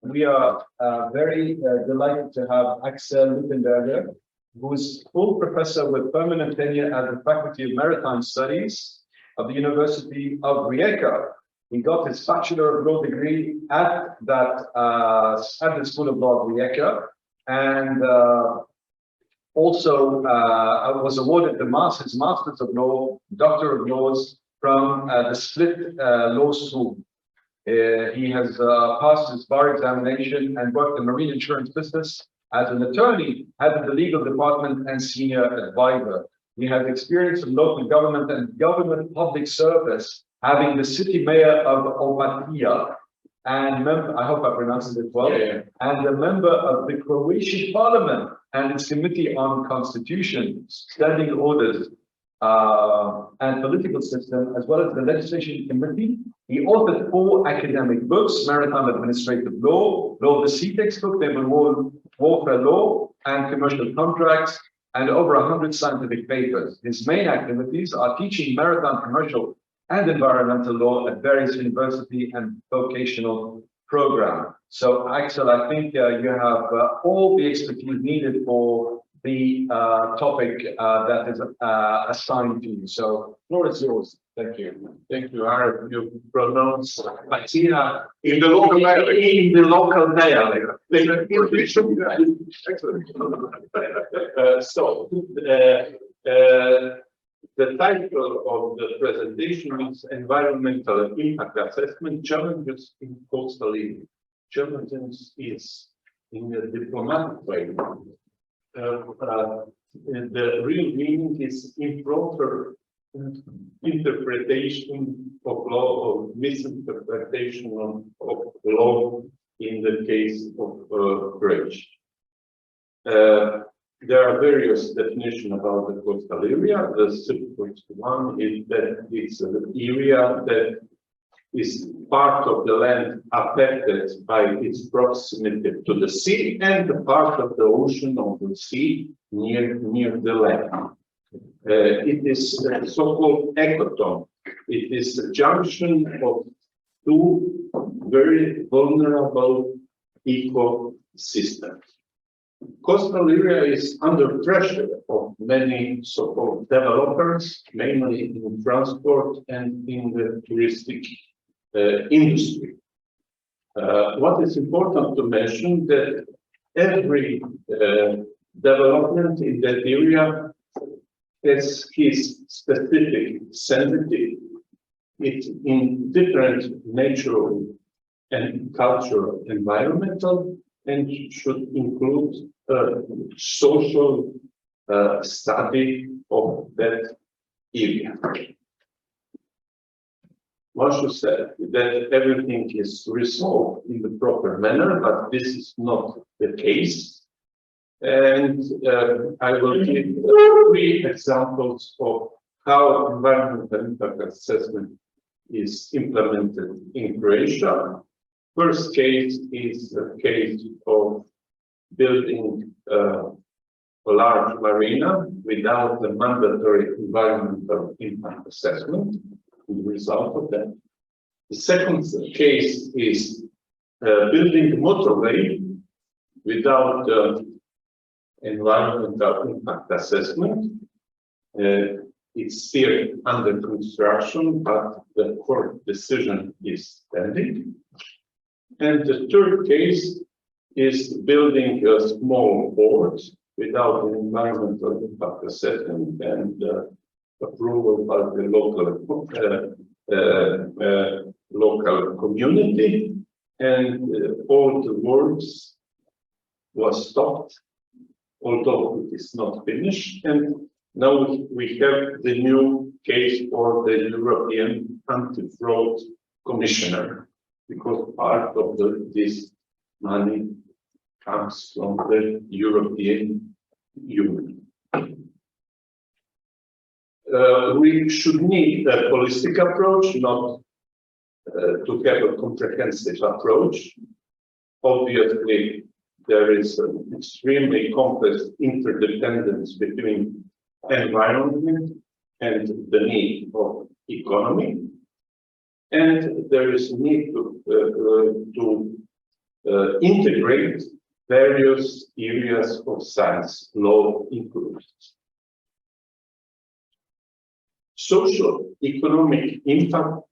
We are very delighted to have Axel Luttenberger, who is full professor with permanent tenure at the Faculty of Maritime Studies of the University of Rijeka. He got his Bachelor of Law degree at the School of Law of Rijeka, and also was awarded his Masters of Law, Doctor of Laws from the Split Law School. He has passed his bar examination and worked in the marine insurance business as an attorney, head of the legal department, and senior advisor. He has experience in local government and government public service, having the city mayor of Opatija, and I hope I pronounced it well, and a member of the Croatian Parliament and its Committee on Constitution, Standing Orders, and Political System, as well as the Legislation Committee. He authored 4 academic books: Maritime Administrative Law, Law of the Sea textbook, Naval Warfare Law, and Commercial Contracts, and over 100 scientific papers. His main activities are teaching maritime, commercial, and environmental law at various university and vocational programs. So, Axel, I think you have all the expertise needed for the topic that is assigned to you. So, floor is yours. Thank you. Thank you, Arab. You pronounce Latina in the local dialect. In the local dialect. Excellent. The title of the presentation is Environmental Impact Assessment Challenges in Coastal Area. Challenges is in a diplomatic way. The real meaning is improper interpretation of law or misinterpretation of law in the case of bridge. There are various definitions about the coastal area. The simplest one is that it's an area that is part of the land affected by its proximity to the sea and the part of the ocean or the sea near the land. It is a so-called ecotone. It is a junction of 2 very vulnerable ecosystems. Coastal area is under pressure of many so-called developers, mainly in transport and in the touristic industry. What is important to mention that every development in that area has his specific sensitivity. It's in different natural and cultural, environmental, and should include social study of that area. One should say that everything is resolved in the proper manner, but this is not the case. And I will give 3 examples of how environmental impact assessment is implemented in Croatia. First case is a case of building a large marina without the mandatory environmental impact assessment. The result of that. The second case is building a motorway without the environmental impact assessment. It's still under construction, but the court decision is pending. And the third case is building a small port without an environmental impact assessment and approval by the local community, and all the works was stopped, although it is not finished. And now we have the new case for the European Anti-Fraud Commissioner, because part of this money comes from the European Union. We should need a holistic approach, not to have a comprehensive approach. Obviously, there is an extremely complex interdependence between environment and the need of economy. And there is need to integrate various areas of science, law included. Social economic impact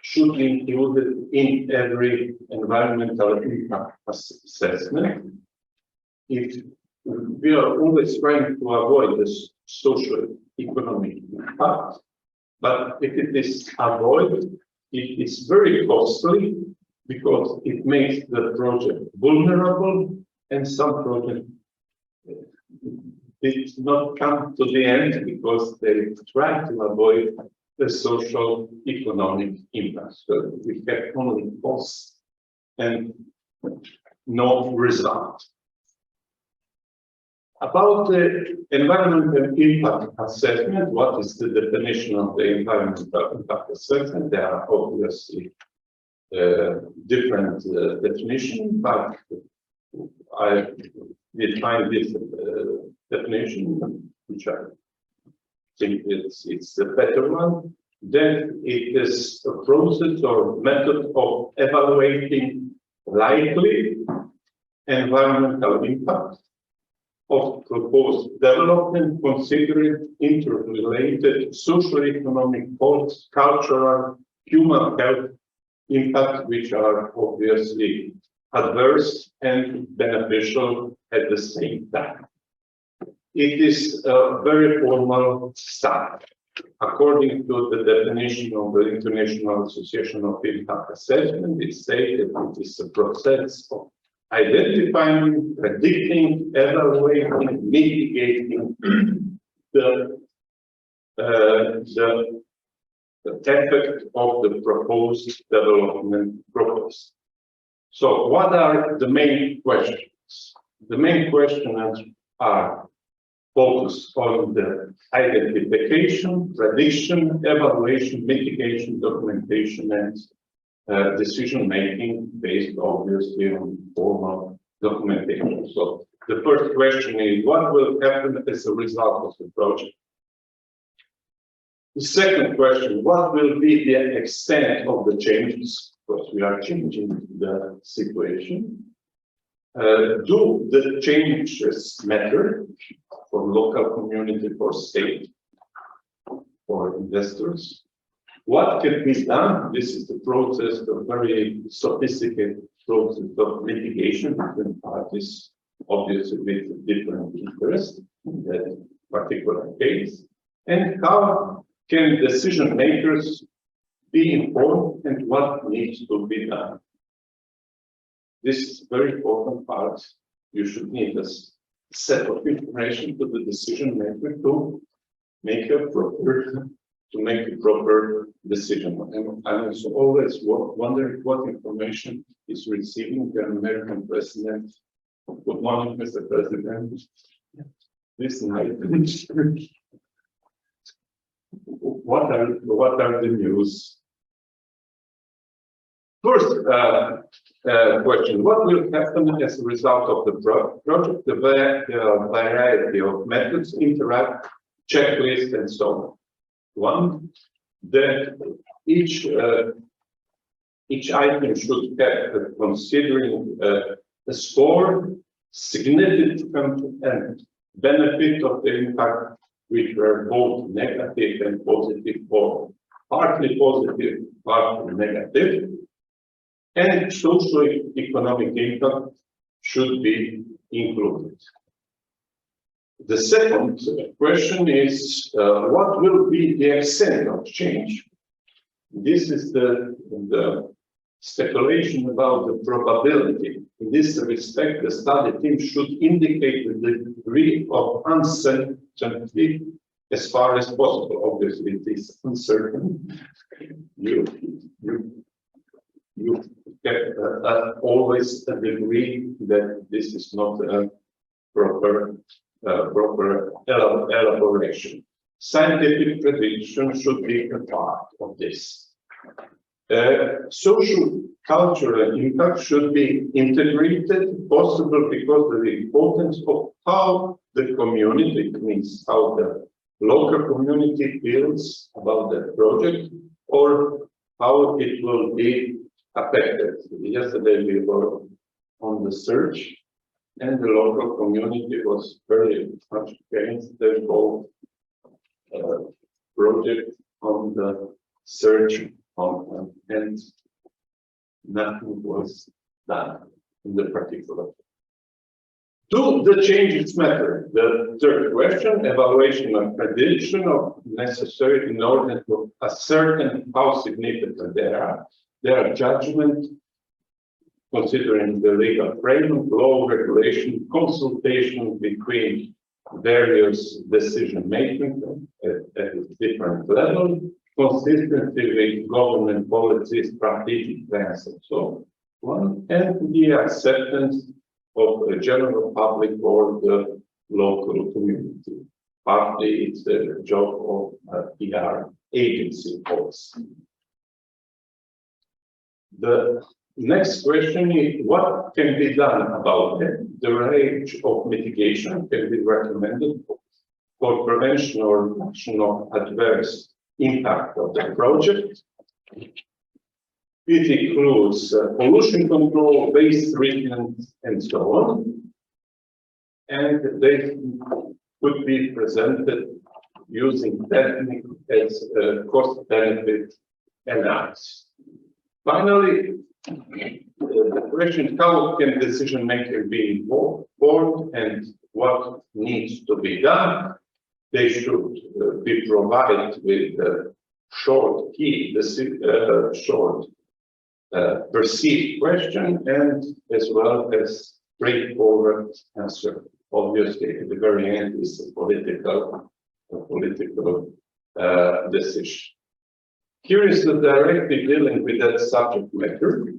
should be included in every environmental impact assessment. If we are always trying to avoid this social economic impact, but if it is avoided, it is very costly because it makes the project vulnerable, and some projects did not come to the end because they try to avoid the social economic impact. So we have only costs and no result. About the environmental impact assessment, what is the definition of the environmental impact assessment? There are obviously different definitions, but I define this definition, which I think it's the better one. Then it is a process or method of evaluating likely environmental impact of proposed development, considering interrelated socio-economic, cultural, human health impact, which are obviously adverse and beneficial at the same time. It is a very formal study. According to the definition of the International Association of Impact Assessment, it states that it is a process of identifying, predicting, evaluating, mitigating the effect of the proposed development proposal. So what are the main questions? The main questions are focused on the identification, prediction, evaluation, mitigation, documentation, and decision-making based obviously on formal documentation. So the first question is, what will happen as a result of the project? The second question, what will be the extent of the changes? Because we are changing the situation. Do the changes matter for local community, for state, for investors? What can be done? This is the process, a very sophisticated process of litigation between parties, obviously with different interests in that particular case. And how can decision makers be informed and what needs to be done? This is a very important part. You should need a set of information to the decision maker to make a proper decision. And I also always wonder what information is receiving the American president. Good morning, Mr. President. This night. What are the news? First question, what will happen as a result of the project? The variety of methods, interact, checklist, and so on. One, that each item should have, considering a score, significant and benefit of the impact, which were both negative and positive, or partly positive, partly negative. And socio-economic impact should be included. The second question is, what will be the extent of change? This is the speculation about the probability. In this respect, the study team should indicate the degree of uncertainty as far as possible. Obviously, it is uncertain. You have always a degree that this is not a proper elaboration. Scientific prediction should be a part of this. Social cultural impact should be integrated, possible because of the importance of how the community, means how the local community feels about the project, or how it will be affected. Yesterday we were on the search, and the local community was very much against the whole project on the search on, and nothing was done in the particular. Do the changes matter? The third question, evaluation of prediction of necessary in order to ascertain how significant they are. Their judgment, considering the legal framework, law, regulation, consultation between various decision-making at different levels, consistency with government policies, strategic plans, and so on, and the acceptance of the general public or the local community. Partly it's the job of PR agency also. The next question is, what can be done about it? The range of mitigation can be recommended for prevention or reduction of adverse impact of the project. It includes pollution control, waste treatment, and so on. And they could be presented using technique as cost-benefit analysis. Finally, the question is how can decision-maker be involved and what needs to be done? They should be provided with short perceived question and as well as straightforward answer. Obviously, at the very end is a political decision. Here is the directive dealing with that subject matter.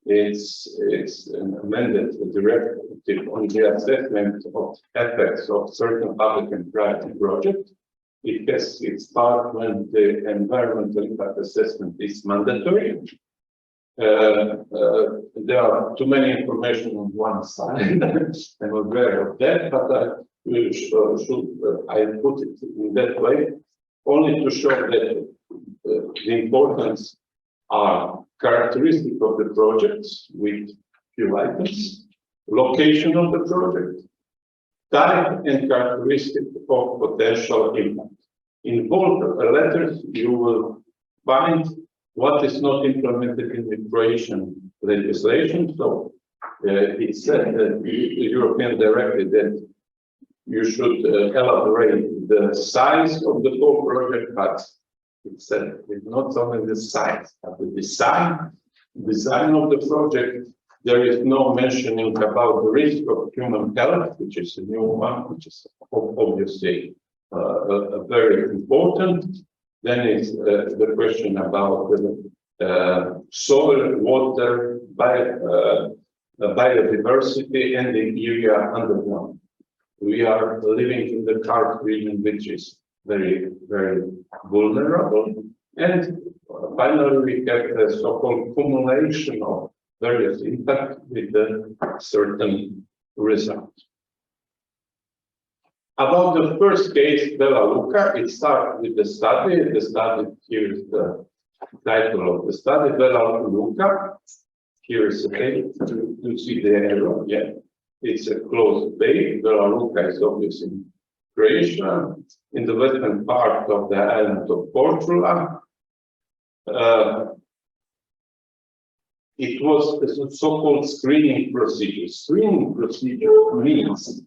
It's an amended directive on the assessment of effects of certain public and private projects. It has its part when the environmental impact assessment is mandatory. There are too many information on one side. I'm aware of that, but I put it in that way only to show that the importance are characteristics of the projects with few items, location of the project, type and characteristic of potential impact. In both letters, you will find what is not implemented in the Croatian legislation. So it said that the European directive that you should elaborate the size of the whole project, but it said it's not only the size, but the design of the project. There is no mentioning about the risk of human health, which is a new one, which is obviously very important. Then it's the question about the soil, water, biodiversity, and the area underground. We are living in the Karst region, which is very, very vulnerable. And finally, we have the so-called cumulation of various impacts with a certain result. About the first case, Bela Luka, it starts with the study. The study, here is the title of the study, Bela Luka. Here is the page, you see the arrow, yeah. It's a closed bay. Bela Luka is obviously in Croatia, in the western part of the island of Korčula. It was a so-called screening procedure. Screening procedure means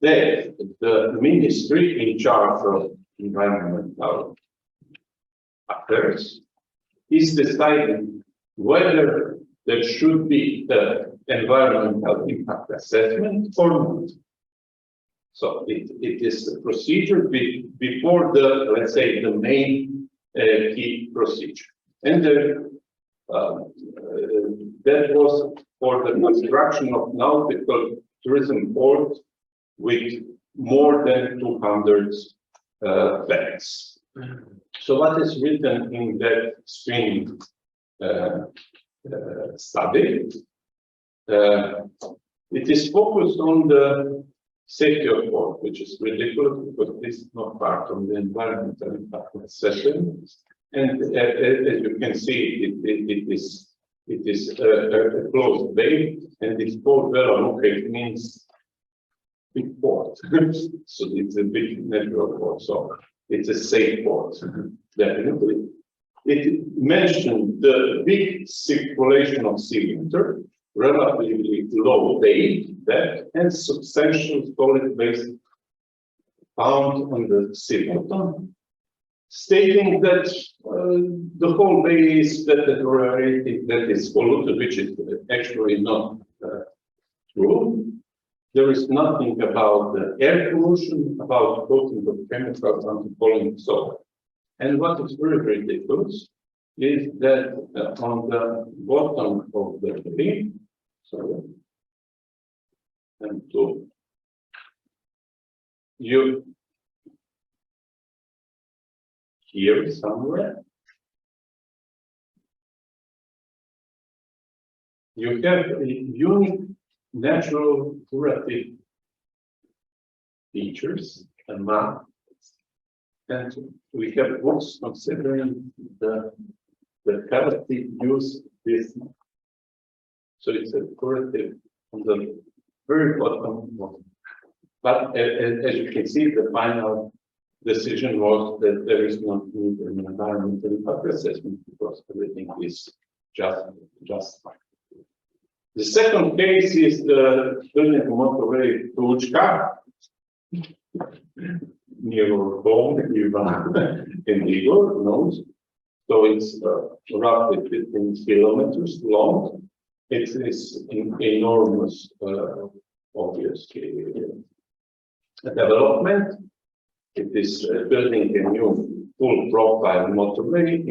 that the ministry in charge of environmental affairs is deciding whether there should be the environmental impact assessment or not. So it is a procedure before the, let's say, the main key procedure. And that was for the construction of nautical tourism port with more than 200 beds. So what is written in that screening study? It is focused on the safety of port, which is ridiculous because this is not part of the environmental impact assessment. And as you can see, it is it is a closed bay, and it's called Vela. It means big port. So it's a big natural port. So it's a safe port, definitely. It mentioned the big circulation of sea water, relatively low bay depth, and substantial solid waste found on the sea bottom, stating that the whole bay is deteriorated, that is polluted, which is actually not true. There is nothing about the air pollution, about coating of chemicals, anti-polluting soil. And what is very ridiculous is that on the bottom of the bay, and to you here somewhere, you have a unique natural curative features and map, and we have books considering the quality use this. So it's a curative on the very bottom. But as you can see, the final decision was that there is not need an environmental impact assessment because everything is just fine. The second case is the building motorway Tučka near your home, in Igor knows. So it's roughly 15 kilometers long. It is an enormous, obviously, development. It is building a new full profile motorway,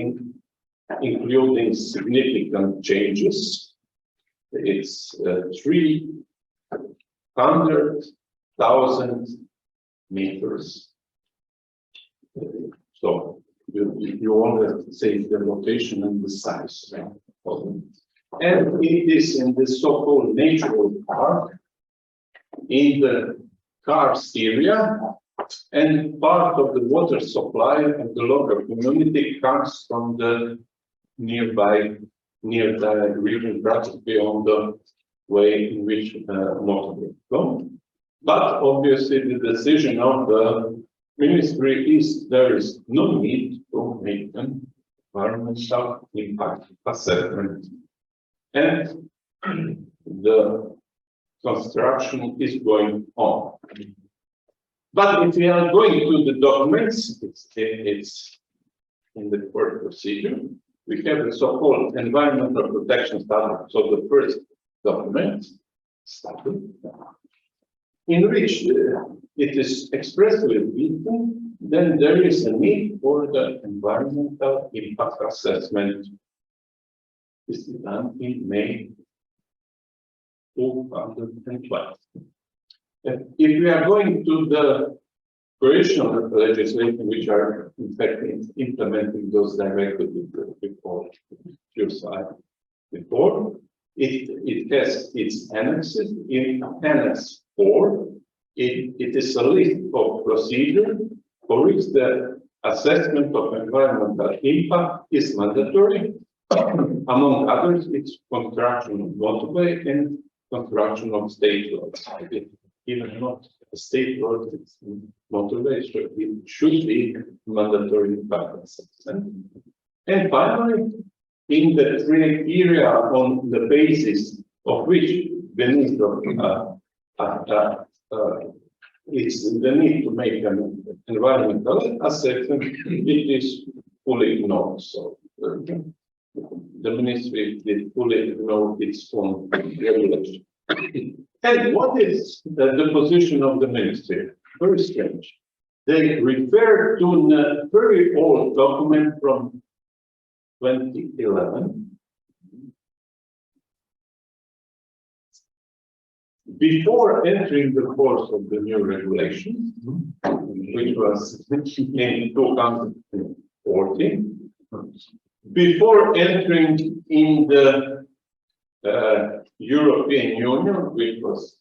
including significant changes. It's 300,000 meters. So you want to say the location and the size. And it is in the so-called natural park in the karst area, and part of the water supply of the local community comes from the nearby region, practically on the way in which motorway go. But obviously the decision of the ministry is there is no need to make an environmental impact assessment. And the construction is going on. But if we are going to the documents, it's in the court procedure. We have the so-called environmental protection study. So the first document study, in which it is expressly written, then there is a need for the environmental impact assessment. This is done in May 2012. If we are going to the operational legislation, which are in fact implementing those directly before your slide before, it has its annexes. In Annex 4, it is a list of procedure for which the assessment of environmental impact is mandatory. Among others, it's construction of motorway and construction of state roads. Even not a state road, it's motorway, so it should be mandatory impact assessment. And finally, in the criteria on the basis of which the need of it's the need to make an environmental assessment, it is fully ignored. So the ministry did fully ignore its own regulation. And what is the position of the ministry? Very strange. They refer to a very old document from 2011. Before entering the course of the new regulation, which was in 2014, before entering in the European Union, which was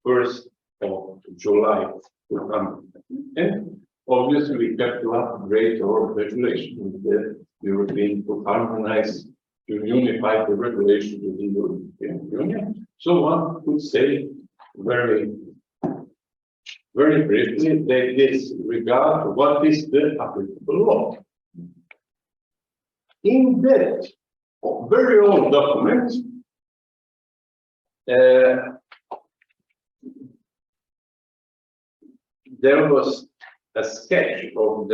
1st of July 2010, obviously we have to upgrade our regulation with the European to harmonize to unify the regulation within the European Union. So one could say very briefly that this regard what is the applicable law. In that very old document, there was a sketch of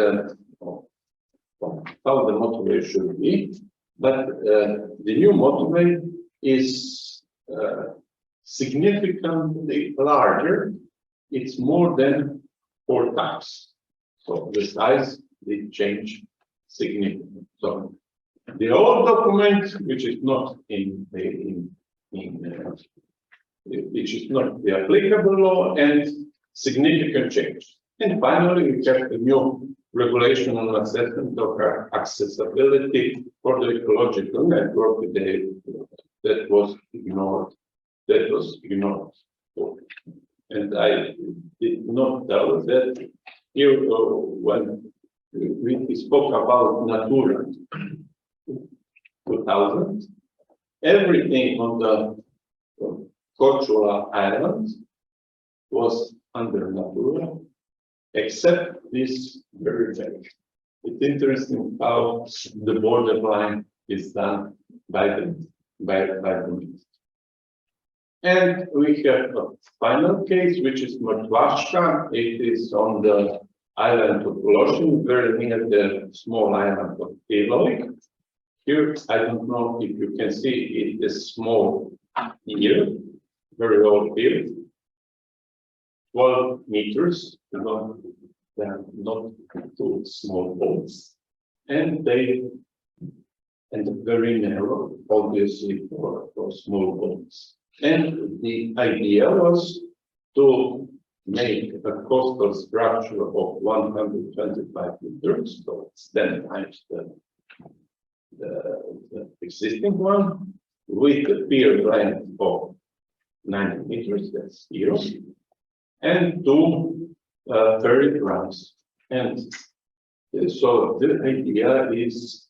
how the motorway should be, but the new motorway is significantly larger. It's more than 4 times. So the size did change significantly. So the old document, which is not which is not the applicable law, and significant change. And finally, we have the new regulation on assessment of accessibility for the ecological network that was ignored. And I did not tell that here when we spoke about Natura 2000, everything on the Korčula Island was under Natura, except this very thing. It's interesting how the borderline is done by the minister. And we have a final case, which is Mrtvaška. It is on the island of Lošinj, very near the small island of Ilovik. Here, I don't know if you can see it is small here, very old here. 12 meters, they're not too small boats, and very narrow, obviously for small boats. And the idea was to make a coastal structure of 125 meters, so it's 10 times the existing one, with a pier length of 90 meters, that's here, and 2 ferry trams. And so the idea is,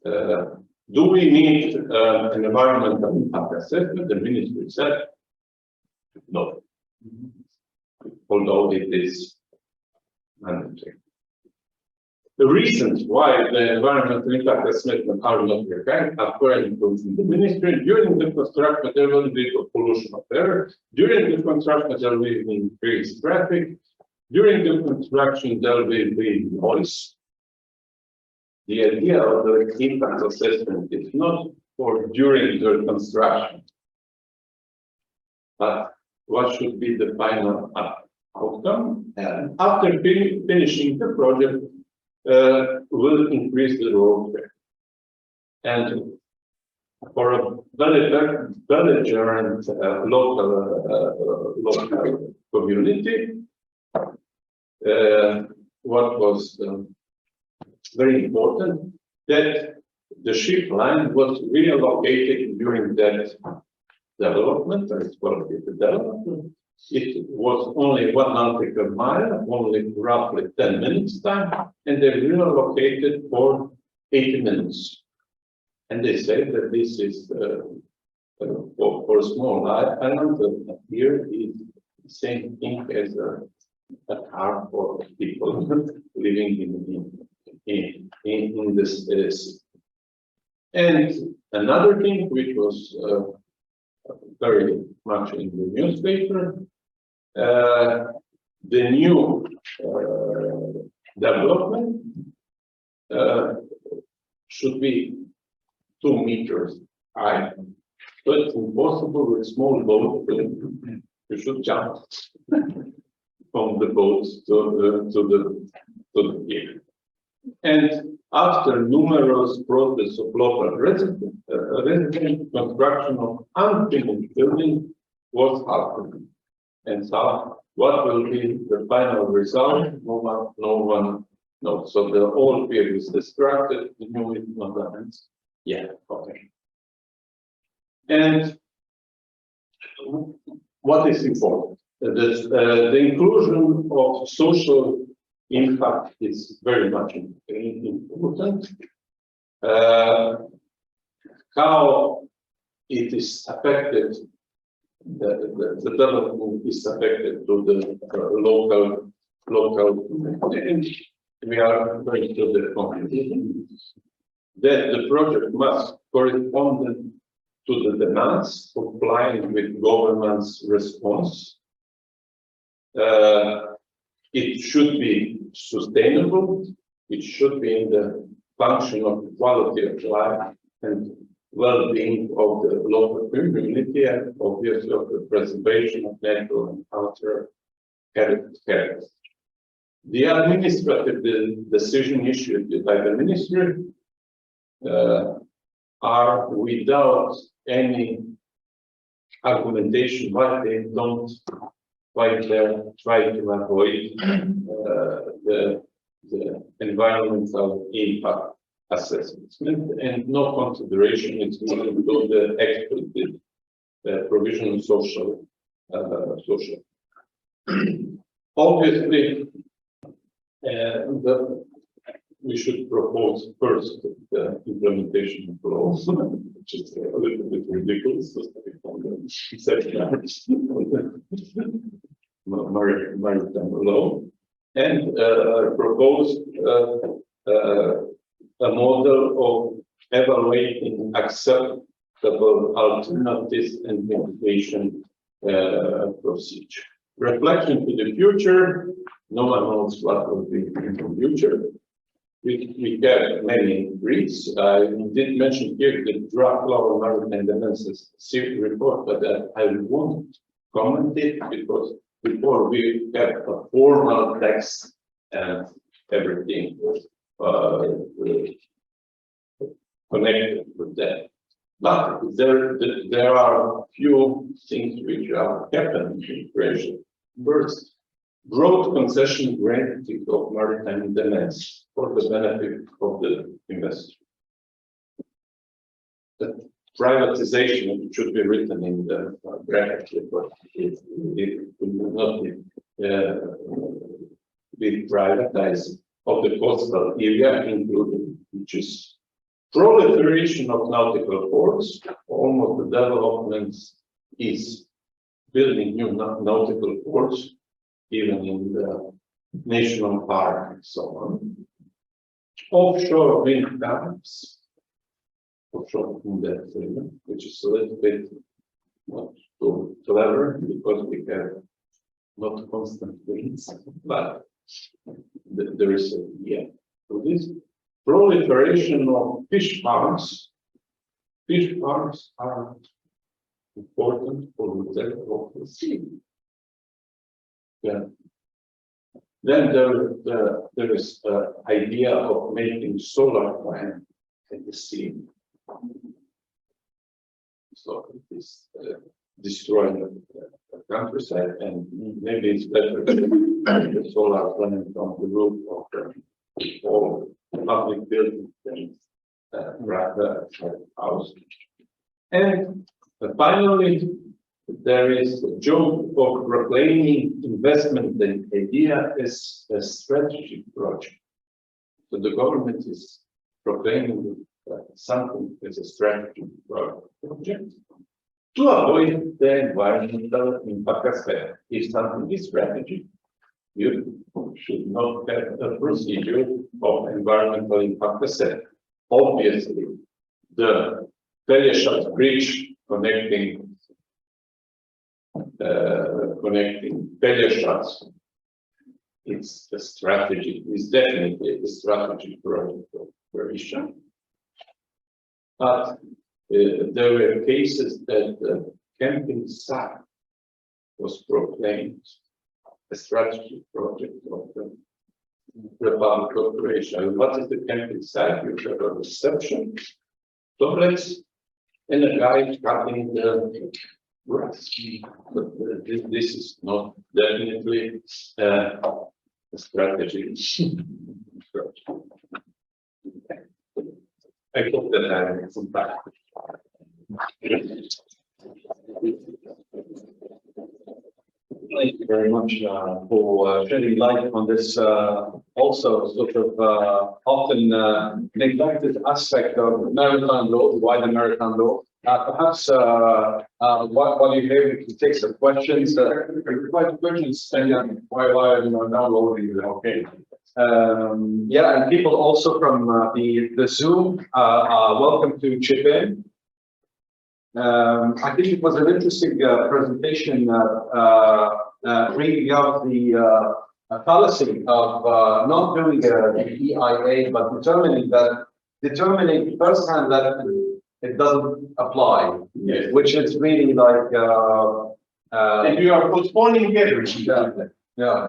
do we need an environmental impact assessment? The ministry said no, although it is mandatory. The reasons why the environmental impact assessment are not required, according to the ministry, during the construction there will be pollution of air, during the construction there will be increased traffic, during the construction there will be noise. The idea of the impact assessment is not for during the construction, but what should be the final outcome, and after finishing the project will increase the road traffic. And for a belligerent local community, what was very important, that the ship line was reallocated during that development, as well as the development. It was only 1 nautical mile, only roughly 10 minutes time, and they relocated for 80 minutes. And they say that this is for a small island here is the same thing as a car for people living in this city. And another thing which was very much in the newspaper, the new development should be 2 meters high, so it's impossible with small boat. You should jump from the boat to the pier. And after numerous protests of local residents, construction of unfinished building was halted. And so, what will be the final result? No one knows. So the old pier is destructed, the new is not done. Yeah, okay. And what is important? The inclusion of social impact is very much important. how it is affected, the development is affected to the local, and we are going to the conclusion that the project must correspond to the demands, complying with government's response. It should be sustainable. It should be in the function of quality of life and well-being of the local community, and obviously of the preservation of natural and cultural heritage. The administrative decision issued by the ministry are without any argumentation why they don't, why they try to avoid the environmental impact assessment, and no consideration is given to the explicit provision of social. Obviously, we should propose first the implementation of laws, which is a little bit ridiculous. Maritime law, and propose a model of evaluating acceptable alternatives and mitigation procedure. Reflection to the future. No one knows what will be in the future. We have many briefs. I did mention here the draft law on maritime defenses report, but I won't comment it because before we have a formal text and everything connected with that. But there are few things which are happening in Croatia. First, broad concession granting of maritime domains for the benefit of the investor. The privatization should be written in the bracket, but it will not be privatized of the coastal area, including which is proliferation of nautical ports. Almost the development is building new nautical ports, even in the national park and so on. Offshore wind farms, offshore in that area, which is a little bit not too clever because we have not constant winds, but there is a so this proliferation of fish farms. Fish farms are important for the development of the sea. Yeah. Then there is the idea of making solar plant at the sea. So it is destroying the countryside, and maybe it's better to have the solar plant on the roof of all public buildings and rather house. And finally, there is a joke of proclaiming investment idea as a strategic project. So the government is proclaiming something as a strategic project to avoid the environmental impact assessment. If something is strategic, you should not have a procedure of environmental impact assessment. Obviously, the Pelješac bridge connecting Pelješac, it's a strategy. It's definitely a strategy project of Croatia. But there were cases that the camping site was proclaimed a strategy project of the Republic of Croatia. And what is the camping site? You have a reception, toilets, and a guy cutting the grass. But this is not definitely a strategy. I hope that I have some time. Thank you very much for shedding light on this also sort of often neglected aspect of maritime law, the wider maritime law. Perhaps while you're here, we can take some questions. Questions, and while I'm downloading it, okay. Yeah, and people also from the Zoom are welcome to chip in. I think it was an interesting presentation bringing out the fallacy of not doing the EIA, but determining firsthand that it doesn't apply. Yes. Which is really like if you are postponing everything. yeah.